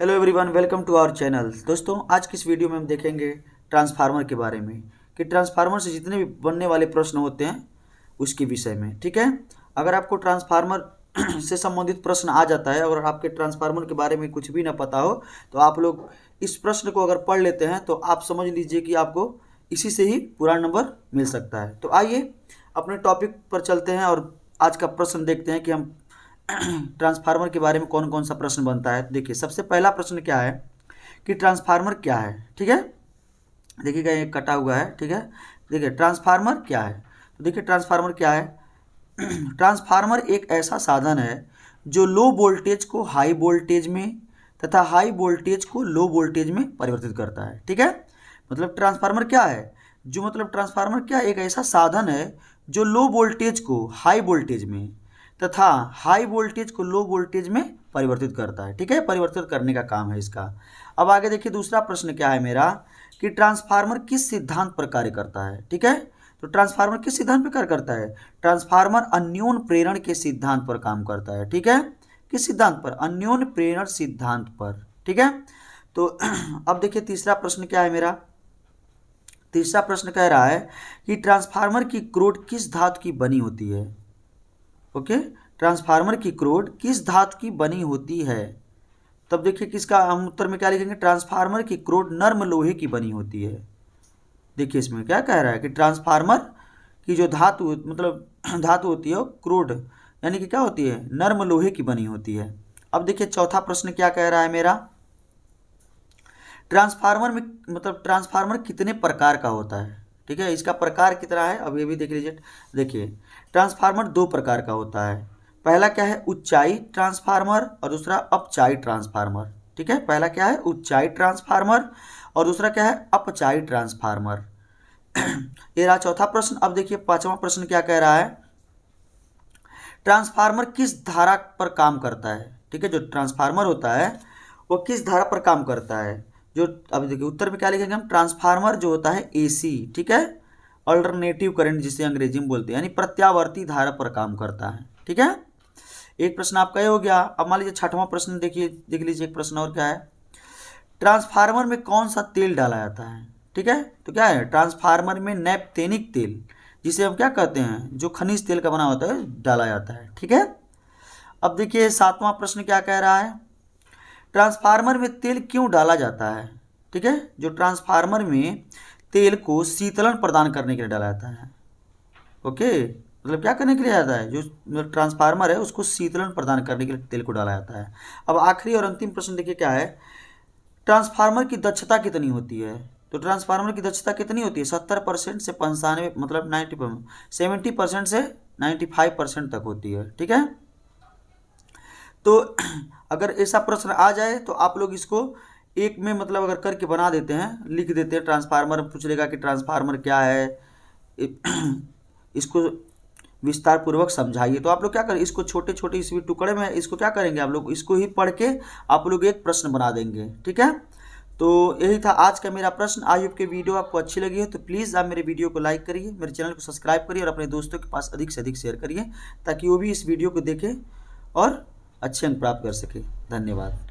Hello everyone, welcome to our channel. दोस्तों, आज की इस वीडियो में हम देखेंगे ट्रांसफार्मर के बारे में कि ट्रांसफार्मर से जितने भी बनने वाले प्रश्न होते हैं उसके विषय में। ठीक है, अगर आपको ट्रांसफार्मर से संबंधित प्रश्न आ जाता है और आपके ट्रांसफार्मर के बारे में कुछ भी ना पता हो तो आप लोग इस प्रश्न को अगर पढ़ लेते हैं तो आप समझ लीजिए कि आपको इसी से ही पूरा नंबर मिल सकता है। तो आइए अपने टॉपिक पर चलते हैं और आज का प्रश्न देखते हैं कि हम ट्रांसफार्मर के बारे में कौन कौन सा प्रश्न बनता है। देखिए, सबसे पहला प्रश्न क्या है कि ट्रांसफार्मर क्या है। ठीक है, देखिएगा ये कटा हुआ है। ठीक है, देखिए ट्रांसफार्मर क्या है। तो देखिए ट्रांसफार्मर क्या है। ट्रांसफार्मर एक ऐसा साधन है जो लो वोल्टेज को हाई वोल्टेज में तथा हाई वोल्टेज को लो वोल्टेज में परिवर्तित करता है। ठीक है, मतलब ट्रांसफार्मर क्या है, जो मतलब ट्रांसफार्मर क्या एक ऐसा साधन है जो लो वोल्टेज को हाई वोल्टेज में तथा हाई वोल्टेज को लो वोल्टेज में परिवर्तित करता है। ठीक है, परिवर्तित करने का काम है इसका। अब आगे देखिए, दूसरा प्रश्न क्या है मेरा कि ट्रांसफार्मर किस सिद्धांत पर कार्य करता है। ठीक है, तो ट्रांसफार्मर किस सिद्धांत पर कार्य करता है। ट्रांसफार्मर अन्योन प्रेरण के सिद्धांत पर काम करता है। ठीक है, किस सिद्धांत पर, अन्योन प्रेरण सिद्धांत पर। ठीक है, तो अब देखिए तीसरा प्रश्न क्या है मेरा। तीसरा प्रश्न कह रहा है कि ट्रांसफार्मर की क्रोड किस धातु की बनी होती है। ओके, ट्रांसफार्मर की क्रोड किस धातु की बनी होती है। तब देखिए किसका हम उत्तर में क्या लिखेंगे, ट्रांसफार्मर की क्रोड नर्म लोहे की बनी होती है। देखिए इसमें क्या कह रहा है कि ट्रांसफार्मर की जो धातु मतलब धातु होती है वो क्रोड यानी कि क्या होती है, नर्म लोहे की बनी होती है। अब देखिए चौथा प्रश्न क्या कह रहा है मेरा, ट्रांसफार्मर में मतलब ट्रांसफार्मर कितने प्रकार का होता है। ठीक है, इसका प्रकार कितना है अब ये भी देख लीजिए। देखिए ट्रांसफार्मर दो प्रकार का होता है। पहला क्या है, ऊंचाई ट्रांसफार्मर और दूसरा अपचाई ट्रांसफार्मर। ठीक है, पहला क्या है ऊंचाई ट्रांसफार्मर और दूसरा क्या है अपचाई ट्रांसफार्मर। ये रहा चौथा प्रश्न। अब देखिए पांचवा प्रश्न क्या कह रहा है, ट्रांसफार्मर किस धारा पर काम करता है। ठीक है, जो ट्रांसफार्मर होता है वो किस धारा पर काम करता है। जो अब देखिए उत्तर में क्या लिखेंगे हम, ट्रांसफार्मर जो होता है एसी, ठीक है, अल्टरनेटिव करंट जिसे अंग्रेजी में बोलते हैं, यानी प्रत्यावर्ती धारा पर काम करता है। ठीक है, एक प्रश्न आपका ये हो गया। अब मान लीजिए छठवां प्रश्न देखिए, देख लीजिए एक प्रश्न और क्या है, ट्रांसफार्मर में कौन सा तेल डाला जाता है। ठीक है, तो क्या है ट्रांसफार्मर में नैप्थेनिक तेल जिसे हम क्या कहते हैं, जो खनिज तेल का बना होता है डाला जाता है। ठीक है, अब देखिए सातवां प्रश्न क्या कह रहा है, ट्रांसफार्मर में तेल क्यों डाला जाता है। ठीक है, जो ट्रांसफार्मर में तेल को शीतलन प्रदान करने के लिए डाला जाता है। ओके, मतलब क्या करने के लिए जाता है, जो ट्रांसफार्मर है उसको शीतलन प्रदान करने के लिए तेल को डाला जाता है। अब आखिरी और अंतिम प्रश्न देखिए क्या है, ट्रांसफार्मर की दक्षता कितनी होती है। तो ट्रांसफार्मर की दक्षता कितनी होती है, 70% से 95 मतलब 70% से 95% तक होती है। ठीक है, तो अगर ऐसा प्रश्न आ जाए तो आप लोग इसको एक में मतलब अगर करके बना देते हैं, लिख देते हैं, ट्रांसफार्मर पूछ लेगा कि ट्रांसफार्मर क्या है, इसको विस्तार पूर्वक समझाइए। तो आप लोग क्या करें, इसको छोटे छोटे इस टुकड़े में इसको क्या करेंगे, आप लोग इसको ही पढ़ के आप लोग एक प्रश्न बना देंगे। ठीक है, तो यही था आज का मेरा प्रश्न। आई होप कि वीडियो आपको अच्छी लगी है तो प्लीज़ आप मेरे वीडियो को लाइक करिए, मेरे चैनल को सब्सक्राइब करिए और अपने दोस्तों के पास अधिक से अधिक शेयर करिए ताकि वो भी इस वीडियो को देखें और अच्छे अंक प्राप्त कर सके। धन्यवाद।